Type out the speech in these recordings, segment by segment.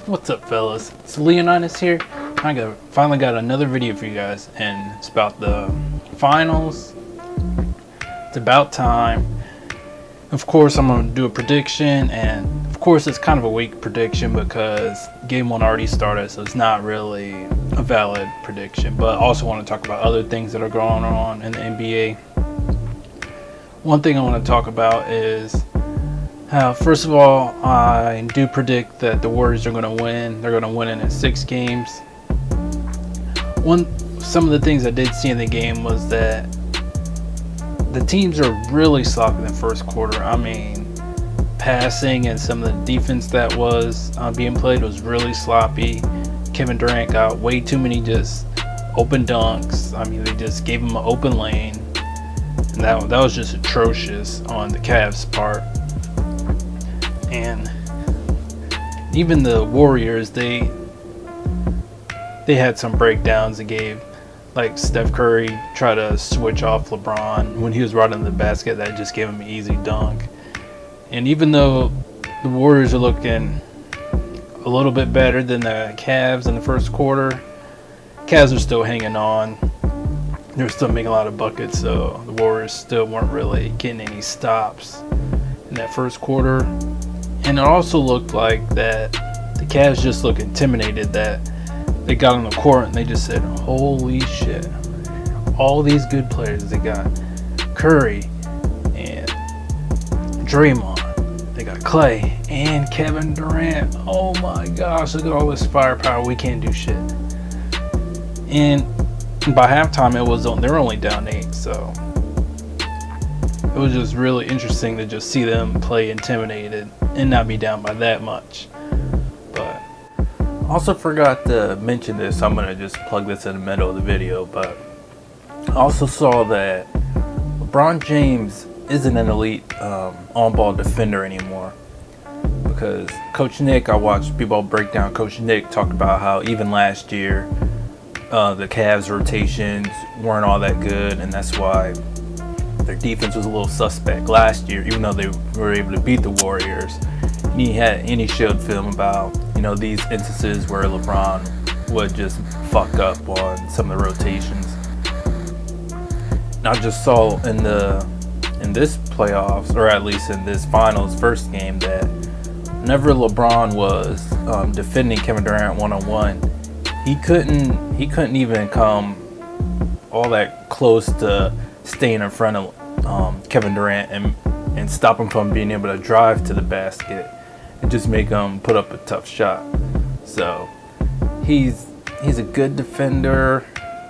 What's up, fellas? It's Leonidas here. Finally got another video for you guys, and it's about the finals. It's about time. Of course, I'm going to do a prediction, and of course, it's kind of a weak prediction because game one already started, so it's not really a valid prediction. But I also want to talk about other things that are going on in the NBA. One thing I want to talk about is how, first of all, I do predict that the Warriors are going to win. They're going to win it in 6 games. Some of the things I did see in the game was that the teams are really sloppy in the first quarter. I mean, passing and some of the defense that was being played was really sloppy. Kevin Durant got way too many just open dunks. I mean, they just gave him an open lane. And that was just atrocious on the Cavs' part. And even the Warriors, they had some breakdowns. They gave, like, Steph Curry tried to switch off LeBron when he was right in the basket. That just gave him an easy dunk. And even though the Warriors are looking a little bit better than the Cavs in the first quarter, Cavs are still hanging on. They're still making a lot of buckets, so the Warriors still weren't really getting any stops in that first quarter. And it also looked like that the Cavs just looked intimidated, that they got on the court and they just said, holy shit, all these good players. They got Curry and Draymond, they got Clay and Kevin Durant. Oh my gosh, look at all this firepower. We can't do shit. And by halftime, they were only down 8, so it was just really interesting to just see them play intimidated and not be down by that much. But I also forgot to mention this, so I'm going to just plug this in the middle of the video. But I also saw that LeBron James isn't an elite on-ball defender anymore. Because Coach Nick, I watched people break down Coach Nick talk about how even last year the Cavs rotations weren't all that good, and that's why their defense was a little suspect last year, even though they were able to beat the Warriors. And he showed film about, these instances where LeBron would just fuck up on some of the rotations. And I just saw in this playoffs, or at least in this finals first game, that whenever LeBron was defending Kevin Durant one-on-one, he couldn't even come all that close to staying in front of Kevin Durant and stop him from being able to drive to the basket and just make him put up a tough shot. So he's a good defender,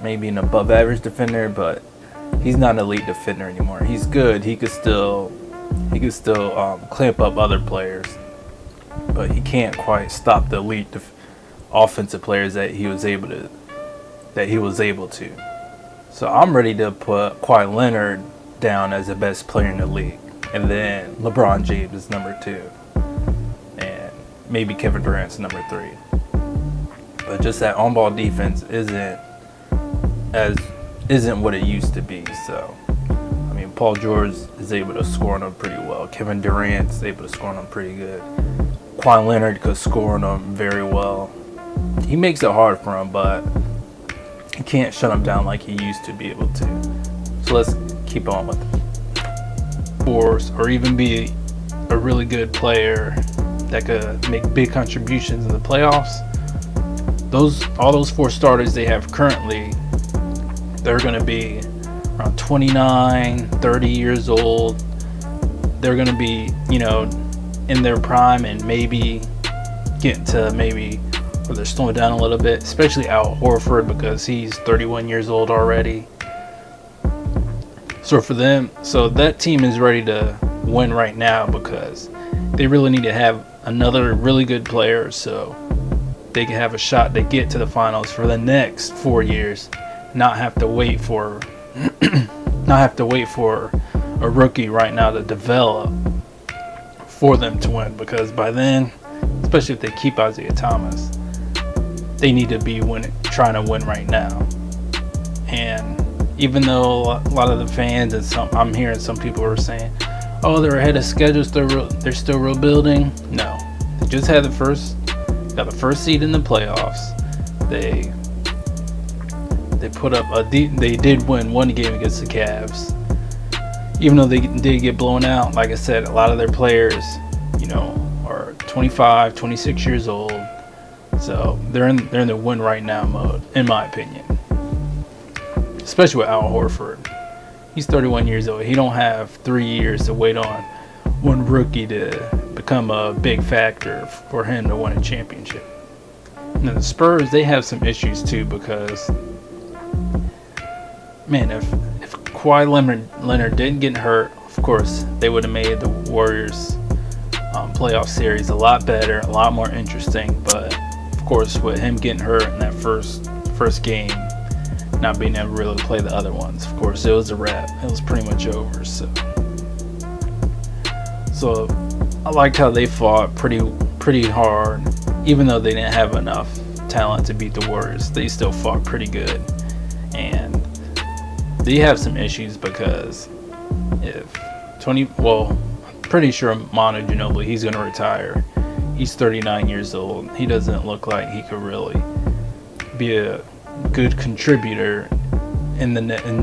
maybe an above average defender, but he's not an elite defender anymore. He's good. He could still clamp up other players, but he can't quite stop the elite offensive players that he was able to. So I'm ready to put Kawhi Leonard down as the best player in the league, and then LeBron James is number 2, and maybe Kevin Durant's number 3. But just that on-ball defense isn't what it used to be. So I mean, Paul George is able to score on them pretty well. Kevin Durant's able to score on them pretty good. Kawhi Leonard could score on them very well. He makes it hard for him, but he can't shut him down like he used to be able to. So let's keep on with it. Or even be a really good player that could make big contributions in the playoffs. All those 4 starters they have currently, they're going to be around 29, 30 years old. They're going to be, in their prime, and maybe getting to where they're slowing down a little bit, especially Al Horford, because he's 31 years old already. So for them, that team is ready to win right now because they really need to have another really good player so they can have a shot to get to the finals for the next 4 years, not have to wait for a rookie right now to develop for them to win, because by then, especially if they keep Isaiah Thomas, they need to be trying to win right now. And even though a lot of the fans and I'm hearing some people are saying, oh, they're ahead of schedule, they're still rebuilding. No, the just had got the first seed in the playoffs. They put up they did win one game against the Cavs. Even though they did get blown out, like I said, a lot of their players, are 25, 26 years old. So they're in the win right now mode, in my opinion. Especially with Al Horford. He's 31 years old. He don't have 3 years to wait on one rookie to become a big factor for him to win a championship. Now the Spurs, they have some issues too because, man, if Kawhi Leonard didn't get hurt, of course, they would have made the Warriors playoff series a lot better, a lot more interesting. But of course, with him getting hurt in that first game, not being able to really play the other ones, of course, it was a wrap. It was pretty much over. So I liked how they fought pretty hard, even though they didn't have enough talent to beat the Warriors. They still fought pretty good, and they have some issues because pretty sure Manu Ginobili, he's going to retire. He's 39 years old. He doesn't look like he could really be a good contributor in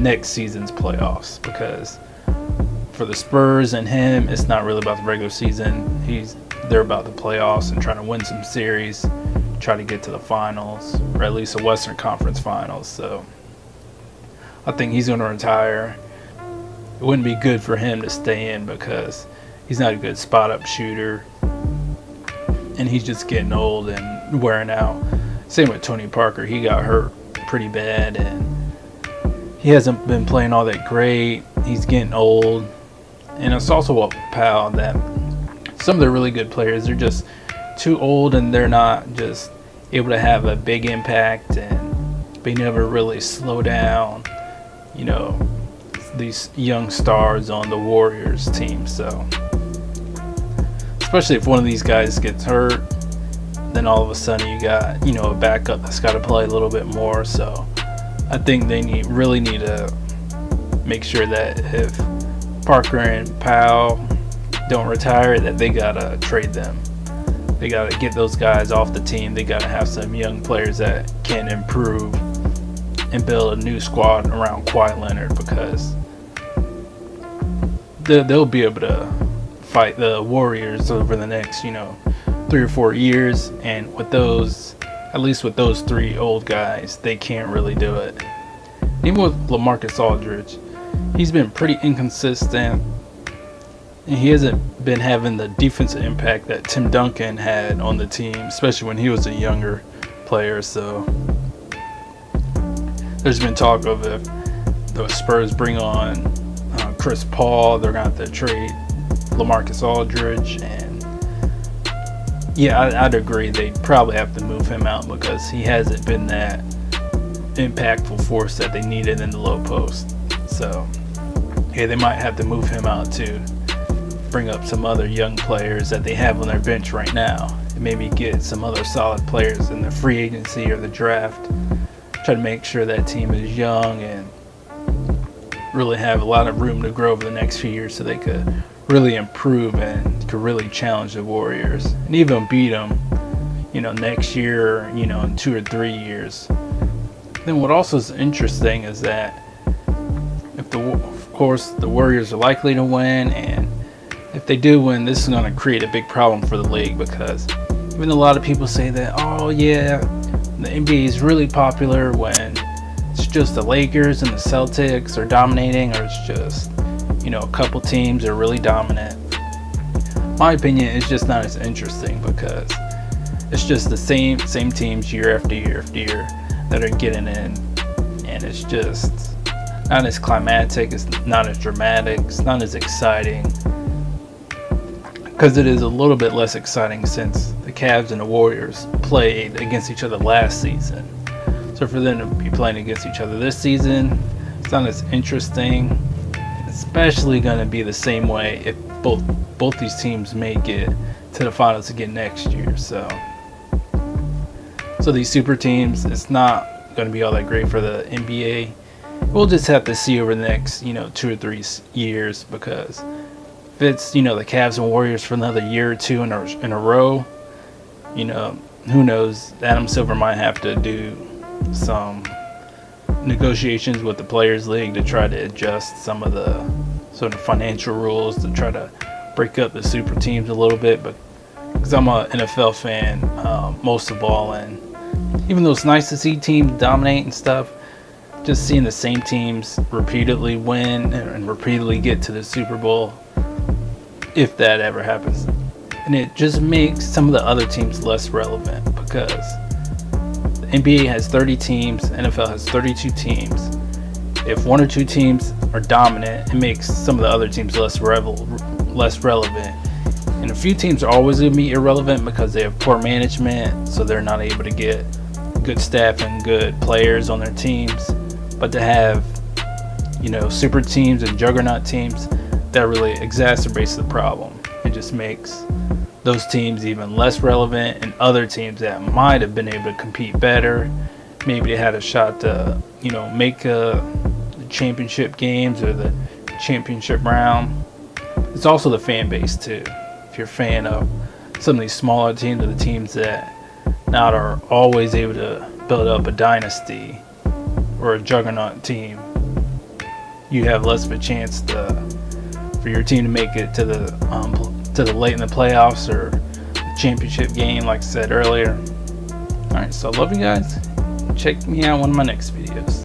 next season's playoffs, because for the Spurs and him, it's not really about the regular season. They're about the playoffs and trying to win some series, try to get to the finals, or at least the Western Conference Finals. So I think he's going to retire. It wouldn't be good for him to stay in because he's not a good spot-up shooter, and he's just getting old and wearing out. Same with Tony Parker. He got hurt pretty bad, and he hasn't been playing all that great. He's getting old. And it's also a Powell that some of the really good players, they're just too old and they're not just able to have a big impact and being able to really slow down, these young stars on the Warriors team. So especially if one of these guys gets hurt, then all of a sudden you got, a backup that's got to play a little bit more. So I think they really need to make sure that if Parker and Powell don't retire, that they got to trade them. They got to get those guys off the team. They got to have some young players that can improve and build a new squad around Kawhi Leonard, because they'll be able to fight the Warriors over the next, 3 or 4 years. And with those, at least with those three old guys, they can't really do it. Even with LaMarcus Aldridge, he's been pretty inconsistent, and he hasn't been having the defensive impact that Tim Duncan had on the team, especially when he was a younger player. So there's been talk of if the Spurs bring on Chris Paul, they're going to have to trade LaMarcus Aldridge. And yeah, I'd agree they'd probably have to move him out because he hasn't been that impactful force that they needed in the low post. So yeah, they might have to move him out to bring up some other young players that they have on their bench right now, and maybe get some other solid players in the free agency or the draft. Try to make sure that team is young and really have a lot of room to grow over the next few years, so they could really improve and could really challenge the Warriors and even beat them, next year, in 2 or 3 years. Then what also is interesting is that of course the Warriors are likely to win, and if they do win, this is going to create a big problem for the league, because even though a lot of people say that, oh yeah, the NBA is really popular when it's just the Lakers and the Celtics are dominating, or it's just, a couple teams are really dominant. My opinion, it's just not as interesting because it's just the same teams year after year after year that are getting in, and it's just not as climatic, it's not as dramatic, it's not as exciting, because it is a little bit less exciting since the Cavs and the Warriors played against each other last season. So for them to be playing against each other this season, it's not as interesting. Especially going to be the same way if both these teams make it to the finals again next year. So these super teams, it's not going to be all that great for the NBA. We'll just have to see over the next 2 or 3 years, because if it's the Cavs and Warriors for another year or two in a row, Who knows? Adam Silver might have to do some negotiations with the Players League to try to adjust some of the sort of financial rules to try to break up the super teams a little bit. But because I'm an NFL fan most of all, and even though it's nice to see teams dominate and stuff, just seeing the same teams repeatedly win and repeatedly get to the Super Bowl, if that ever happens, and it just makes some of the other teams less relevant, because the NBA has 30 teams, NFL has 32 teams. If one or two teams are dominant, it makes some of the other teams less relevant. And a few teams are always going to be irrelevant because they have poor management, so they're not able to get good staff and good players on their teams. But to have, super teams and juggernaut teams, that really exacerbates the problem. It just makes those teams even less relevant, and other teams that might have been able to compete better, maybe they had a shot to, make the championship games or the championship round. It's also the fan base too. If you're a fan of some of these smaller teams, or the teams that not are always able to build up a dynasty or a juggernaut team, you have less of a chance for your team to make it to the late in the playoffs or the championship game, like I said earlier. Alright, so I love you guys. Check me out in one of my next videos.